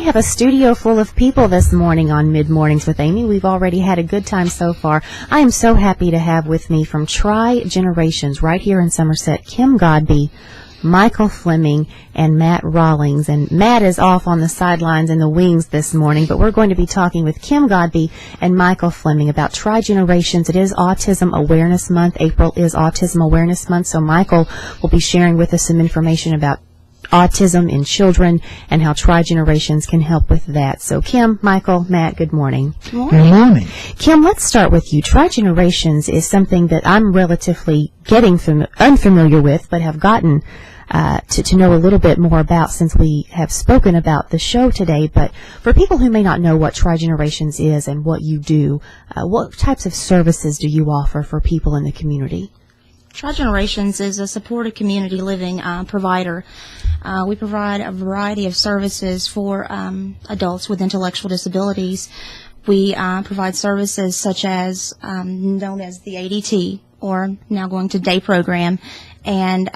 we have a studio full of people this morning on Mid Mornings with Amy. We've already had a good time so far. I am so happy to have with me from Tri-Generations right here in Somerset, Kim Godby, Michael Flemming, and Matt Rawlings. And Matt is off on the sidelines in the wings this morning, but we're going to be talking with Kim Godby and Michael Flemming about Tri-Generations. It is Autism Awareness Month. April is Autism Awareness Month, so Michael will be sharing with us some information about autism in children and how Tri-Generations can help with that. So Kim, Michael, Matt, good morning. Good morning. Good morning. Kim, let's start with you. Tri-Generations is something that I'm relatively getting unfamiliar with, but have gotten to know a little bit more about since we have spoken about the show today. But for people who may not know what Tri-Generations is and what you do, what types of services do you offer for people in the community? Tri-Generations is a supported community living provider. We provide a variety of services for adults with intellectual disabilities. We provide services such as known as the ADT, or now going to day program, and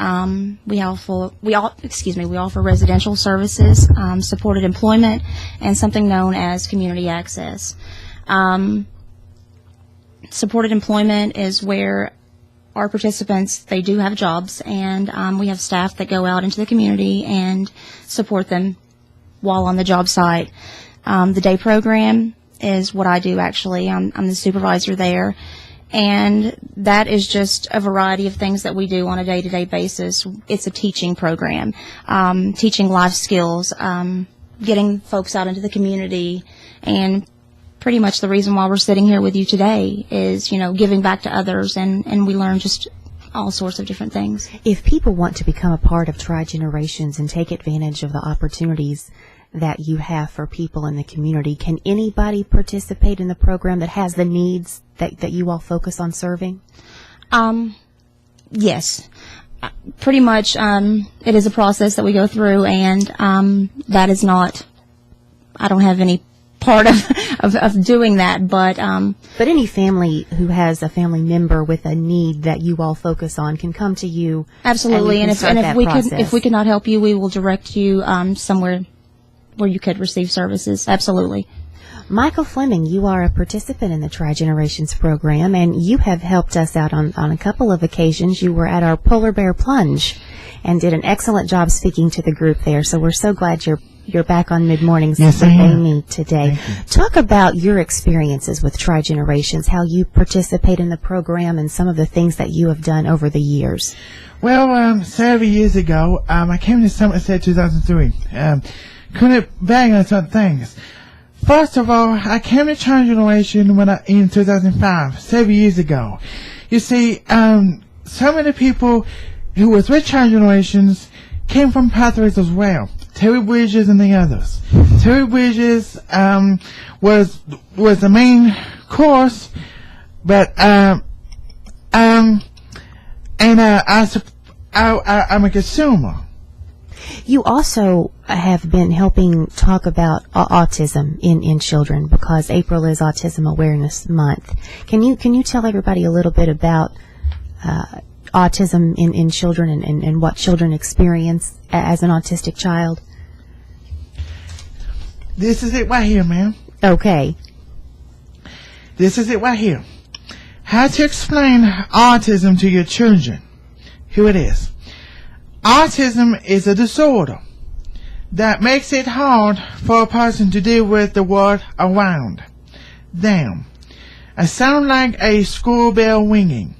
we offer residential services, supported employment, and something known as community access. Supported employment is where our participants, they do have jobs, and we have staff that go out into the community and support them while on the job site. The day program is what I do, actually. I'm the supervisor there, and that is just a variety of things that we do on a day-to-day basis. It's a teaching program, teaching life skills, getting folks out into the community, and pretty much the reason why we're sitting here with you today is, giving back to others, and we learn just all sorts of different things. If people want to become a part of Tri-Generations and take advantage of the opportunities that you have for people in the community, can anybody participate in the program that has the needs that you all focus on serving? Yes. Pretty much it is a process that we go through, and that is not, I don't have any part of doing that, but any family who has a family member with a need that you all focus on can come to you. Absolutely, and if we cannot help you, we will direct you somewhere where you could receive services. Absolutely. Michael Flemming, you are a participant in the Tri-Generations program, and you have helped us out on a couple of occasions. You were at our Polar Bear Plunge and did an excellent job speaking to the group there, so we're so glad you're back on Mid Mornings with Amy today. Talk about your experiences with Tri-Generations, how you participate in the program, and some of the things that you have done over the years. Well, several years ago, I came to Somerset 2003. Couldn't bang on some things. First of all, I came to Tri-Generations in 2005, several years ago. You see, some of the people who was with Tri-Generations came from pathways as well. Terry Bridges and the others. Terry Bridges was the main course, but I'm a consumer. You also have been helping talk about autism in children, because April is Autism Awareness Month. Can you tell everybody a little bit about autism in children and what children experience as an autistic child? This is it right here, ma'am. Okay. This is it right here. How to explain autism to your children. Here it is. Autism is a disorder that makes it hard for a person to deal with the world around them. It sounds like a school bell ringing.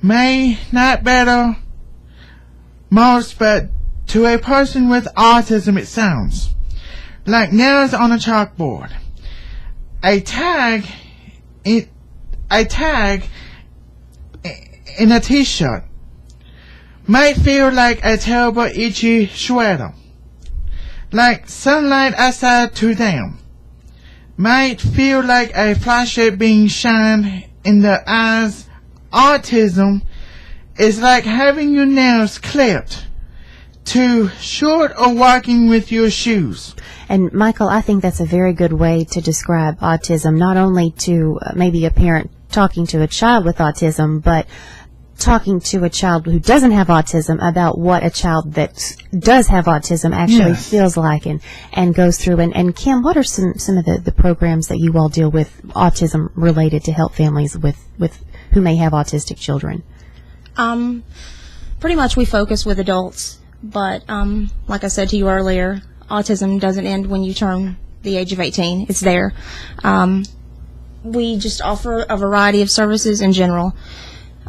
May not matter most, but to a person with autism it sounds like nails on a chalkboard. A tag in a t-shirt might feel like a terrible itchy shredder. Like sunlight outside to them. Might feel like a flashlight being shined in the eyes. Autism is like having your nails clipped too short or walking with your shoes. And Michael, I think that's a very good way to describe autism, not only to maybe a parent talking to a child with autism, but talking to a child who doesn't have autism about what a child that does have autism actually Yes. feels like and goes through. And Kim, what are some of the programs that you all deal with autism related to help families with who may have autistic children? Pretty much we focus with adults, but like I said to you earlier, autism doesn't end when you turn the age of 18. It's there. We just offer a variety of services in general.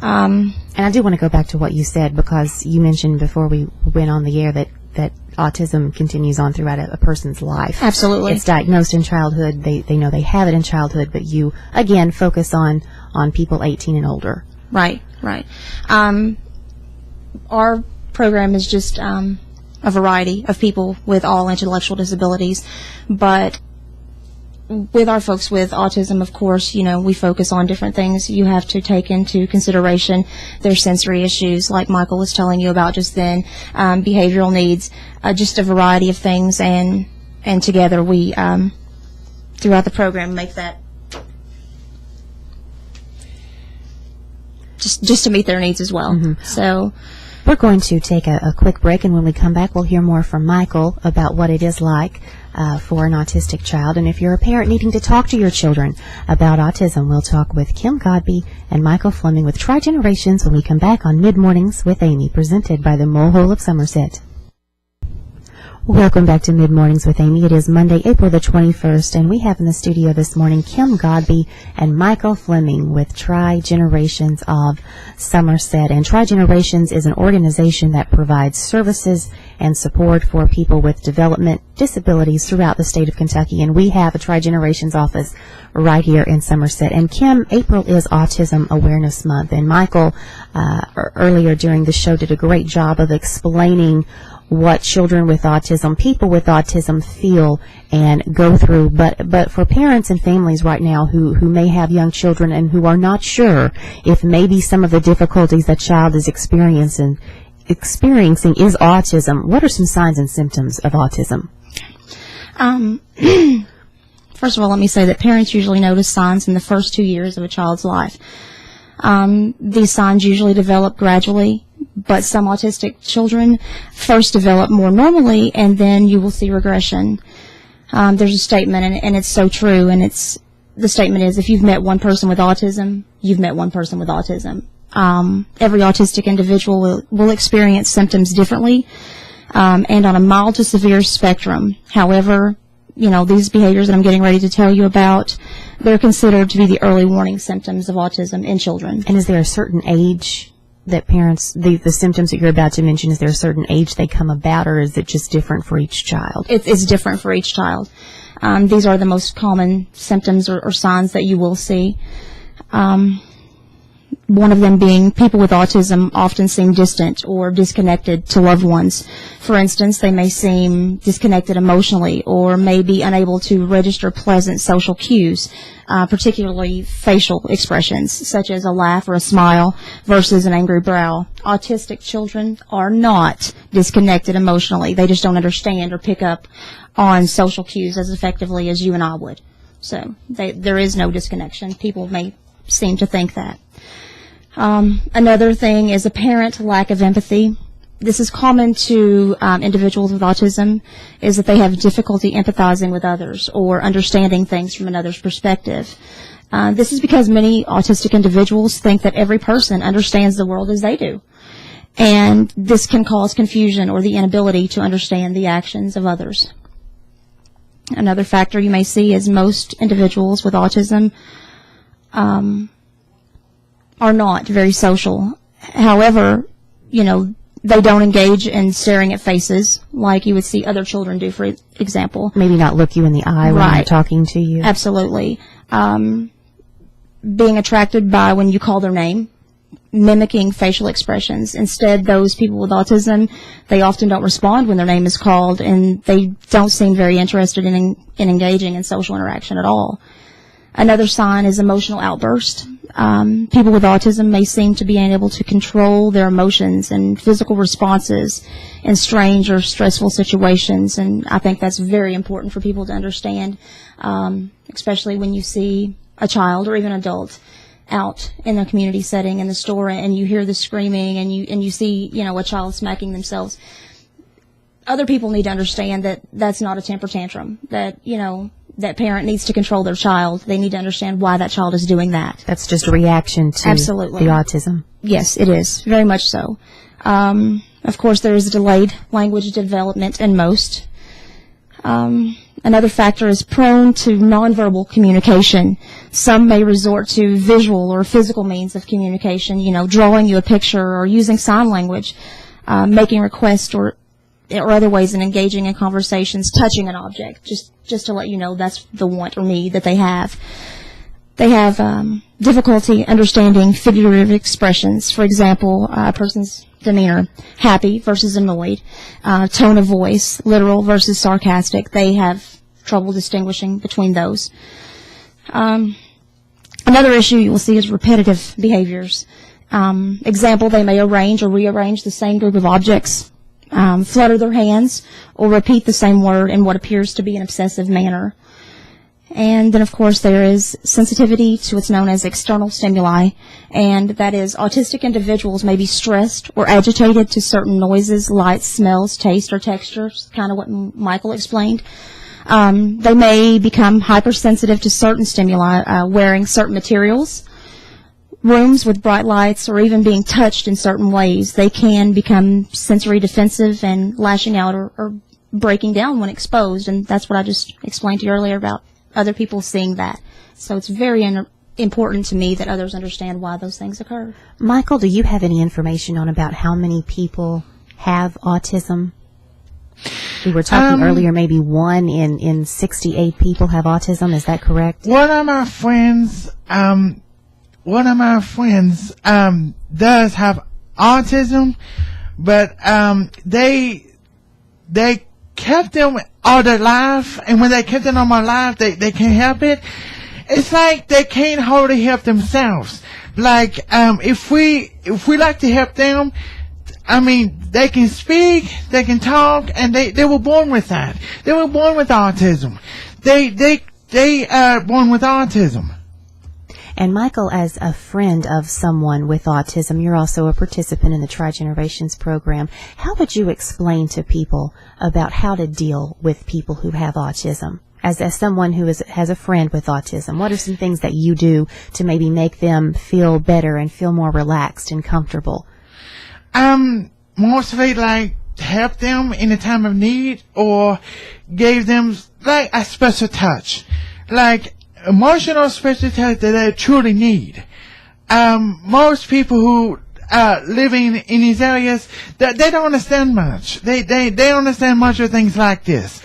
And I do want to go back to what you said, because you mentioned before we went on the air that autism continues on throughout a person's life. Absolutely. It's diagnosed in childhood. They know they have it in childhood, but you, again, focus on people 18 and older. Right. Our program is just a variety of people with all intellectual disabilities, but with our folks with autism, of course, we focus on different things. You have to take into consideration their sensory issues, like Michael was telling you about just then, behavioral needs, just a variety of things, and together we, throughout the program, make that just to meet their needs as well. Mm-hmm. So we're going to take a quick break, and when we come back, we'll hear more from Michael about what it is like for an autistic child. And if you're a parent needing to talk to your children about autism, we'll talk with Kim Godby and Michael Flemming with Tri-Generations when we come back on Mid-Mornings with Amy, presented by the Mole Hole of Somerset. Welcome back to Mid-Mornings with Amy. It is Monday, April the 21st, and we have in the studio this morning Kim Godby and Michael Flemming with Tri-Generations of Somerset. And Tri-Generations is an organization that provides services and support for people with development disabilities throughout the state of Kentucky. And we have a Tri-Generations office right here in Somerset. And Kim, April is Autism Awareness Month, and Michael earlier during the show did a great job of explaining what children with autism, people with autism feel and go through. But for parents and families right now who may have young children and who are not sure if maybe some of the difficulties that child is experiencing is autism, what are some signs and symptoms of autism? First of all, let me say that parents usually notice signs in the first 2 years of a child's life. These signs usually develop gradually, but some autistic children first develop more normally, and then you will see regression. There's a statement, and it's so true, and the statement is, if you've met one person with autism, you've met one person with autism. Every autistic individual will experience symptoms differently, and on a mild to severe spectrum. However, these behaviors that I'm getting ready to tell you about, they're considered to be the early warning symptoms of autism in children. And is there a certain age that parents, the symptoms that you're about to mention, is there a certain age they come about, or is it just different for each child? It's different for each child. These are the most common symptoms or signs that you will see. One of them being people with autism often seem distant or disconnected to loved ones. For instance, they may seem disconnected emotionally or may be unable to register pleasant social cues, particularly facial expressions, such as a laugh or a smile versus an angry brow. Autistic children are not disconnected emotionally. They just don't understand or pick up on social cues as effectively as you and I would. So there is no disconnection. People may seem to think that. Another thing is apparent lack of empathy. This is common to individuals with autism, is that they have difficulty empathizing with others or understanding things from another's perspective. This is because many autistic individuals think that every person understands the world as they do. And this can cause confusion or the inability to understand the actions of others. Another factor you may see is most individuals with autism are not very social. However, they don't engage in staring at faces like you would see other children do, for example. Maybe not look you in the eye when they're talking to you. Absolutely. Being attracted by when you call their name, mimicking facial expressions. Instead, those people with autism, they often don't respond when their name is called, and they don't seem very interested in engaging in social interaction at all. Another sign is emotional outburst. People with autism may seem to be unable to control their emotions and physical responses in strange or stressful situations, and I think that's very important for people to understand, especially when you see a child or even adult out in a community setting in the store, and you hear the screaming, and you see, a child smacking themselves. Other people need to understand that that's not a temper tantrum, that, that parent needs to control their child. They need to understand why that child is doing that. That's just a reaction to Absolutely. the autism. Yes, it is. Very much so. Of course, there is delayed language development in most. Another factor is prone to nonverbal communication. Some may resort to visual or physical means of communication, drawing you a picture or using sign language, making requests or other ways in engaging in conversations, touching an object, just to let you know that's the want or need that they have. They have difficulty understanding figurative expressions. For example, a person's demeanor, happy versus annoyed, tone of voice, literal versus sarcastic. They have trouble distinguishing between those. Another issue you will see is repetitive behaviors. Example, they may arrange or rearrange the same group of objects, flutter their hands, or repeat the same word in what appears to be an obsessive manner. And then, of course, there is sensitivity to what's known as external stimuli, and that is autistic individuals may be stressed or agitated to certain noises, lights, smells, taste, or textures, kind of what Michael explained. They may become hypersensitive to certain stimuli, wearing certain materials, rooms with bright lights, or even being touched in certain ways. They can become sensory defensive and lashing out or breaking down when exposed, and that's what I just explained to you earlier about other people seeing that. So it's very important to me that others understand why those things occur. Michael, do you have any information on about how many people have autism? We were talking earlier, maybe 1 in 68 people have autism. Is that correct? One of my friends does have autism, but they kept them all their life, and when they kept them all my life, they can't help it. It's like they can't hardly help themselves. Like if we like to help them, I mean, they can speak, they can talk, and they were born with that. They were born with autism. They are born with autism. And Michael, as a friend of someone with autism, you're also a participant in the Tri-Generations program. How would you explain to people about how to deal with people who have autism? As someone who has a friend with autism, what are some things that you do to maybe make them feel better and feel more relaxed and comfortable? Mostly like help them in a time of need, or gave them like a special touch, like emotional special touch that they truly need. Most people who are living in these areas, they don't understand much. They don't understand much of things like this,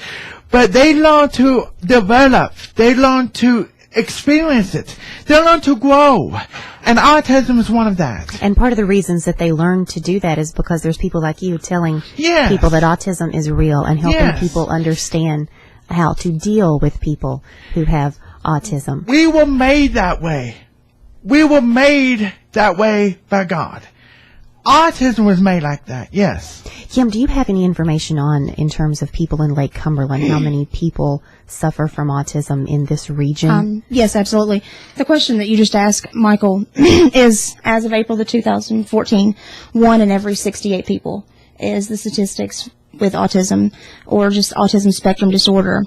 but they learn to develop. They learn to experience it. They learn to grow. And autism is one of that. And part of the reasons that they learn to do that is because there's people like you telling people that autism is real and helping people understand how to deal with people who have autism. We were made that way. We were made that way by God. Autism was made like that, yes. Kim, do you have any information in terms of people in Lake Cumberland, how many people suffer from autism in this region? Yes, absolutely. The question that you just asked, Michael, is, as of April of 2014, 1 in every 68 people is the statistics with autism or just autism spectrum disorder.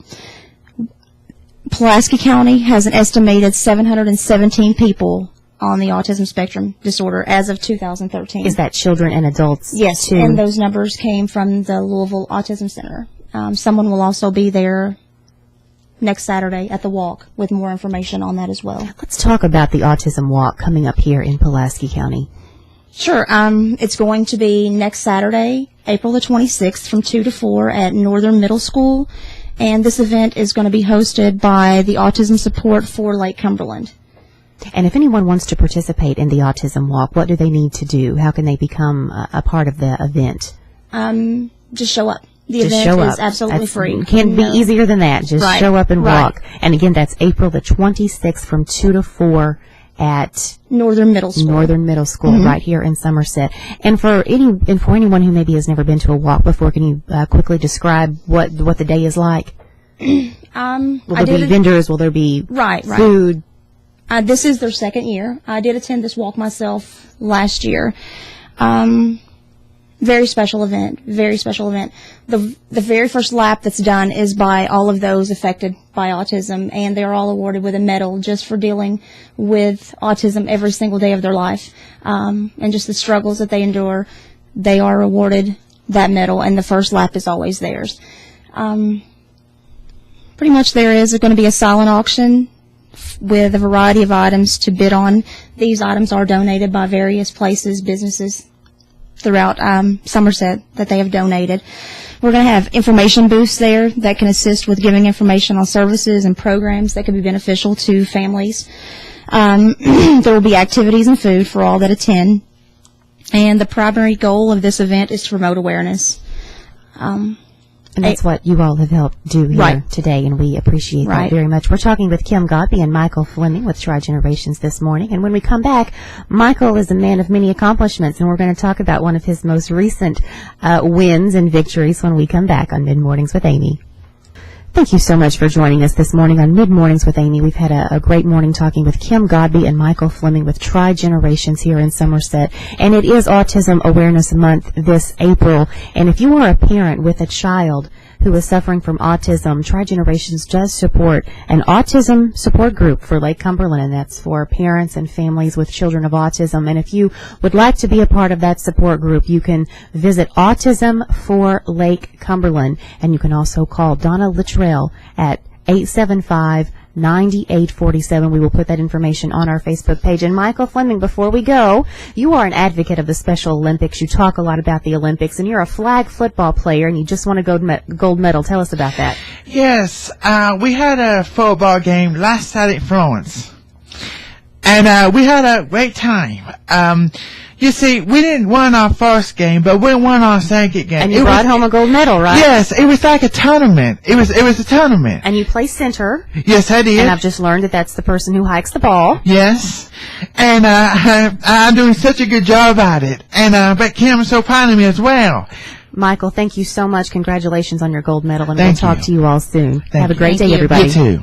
Pulaski County has an estimated 717 people on the autism spectrum disorder as of 2013. Is that children and adults? Yes, too? And those numbers came from the Louisville Autism Center. Someone will also be there next Saturday at the walk with more information on that as well. Let's talk about the Autism Walk coming up here in Pulaski County. Sure. It's going to be next Saturday, April the 26th from 2 to 4 at Northern Middle School. And this event is going to be hosted by the Autism Support for Lake Cumberland. And if anyone wants to participate in the Autism Walk, what do they need to do? How can they become a part of the event? Just show up. The Just event show is up. absolutely free. Can't be easier than that. Just Right. show up and Right. walk. And again, that's April the 26th from 2 to 4 at Northern Middle School. Northern Middle School, right here in Somerset. And for anyone who maybe has never been to a walk before, can you quickly describe what the day is like? Will there be vendors? Will there be Right. food? This is their second year. I did attend this walk myself last year. Very special event. Very special event. The very first lap that's done is by all of those affected by autism, and they're all awarded with a medal just for dealing with autism every single day of their life, and just the struggles that they endure. They are awarded that medal, and the first lap is always theirs. Pretty much there is going to be a silent auction with a variety of items to bid on. These items are donated by various places, businesses throughout Somerset that they have donated. We're going to have information booths there that can assist with giving information on services and programs that could be beneficial to families. There will be activities and food for all that attend. And the primary goal of this event is to promote awareness. And that's what you all have helped do here today, and we appreciate that very much. We're talking with Kim Godby and Michael Flemming with Tri-Generations this morning. And when we come back, Michael is a man of many accomplishments, and we're going to talk about one of his most recent wins and victories when we come back on Mid-Mornings with Amy. Thank you so much for joining us this morning on Mid-Mornings with Amy. We've had a great morning talking with Kim Godby and Michael Flemming with Tri-Generations here in Somerset. And it is Autism Awareness Month this April. And if you are a parent with a child who is suffering from autism, Tri-Generations does support an autism support group for Lake Cumberland, and that's for parents and families with children of autism. And if you would like to be a part of that support group, you can visit Autism for Lake Cumberland, and you can also call Donna Littrell at 875-9847. We will put that information on our Facebook page. And Michael Flemming, before we go, you are an advocate of the Special Olympics. You talk a lot about the Olympics, and you're a flag football player, and you just won a gold medal. Tell us about that. Yes, we had a football game last Saturday in Florence, and we had a great time. You see, we didn't win our first game, but we won our second game. And you brought home a gold medal, right? Yes, it was like a tournament. It was a tournament. And you play center. Yes, I did. And I've just learned that that's the person who hikes the ball. Yes, and I'm doing such a good job at it. And but Kim's so proud of me as well. Michael, thank you so much. Congratulations on your gold medal, and Thank we'll talk to you all soon. Thank Have a great you. day, everybody. You too.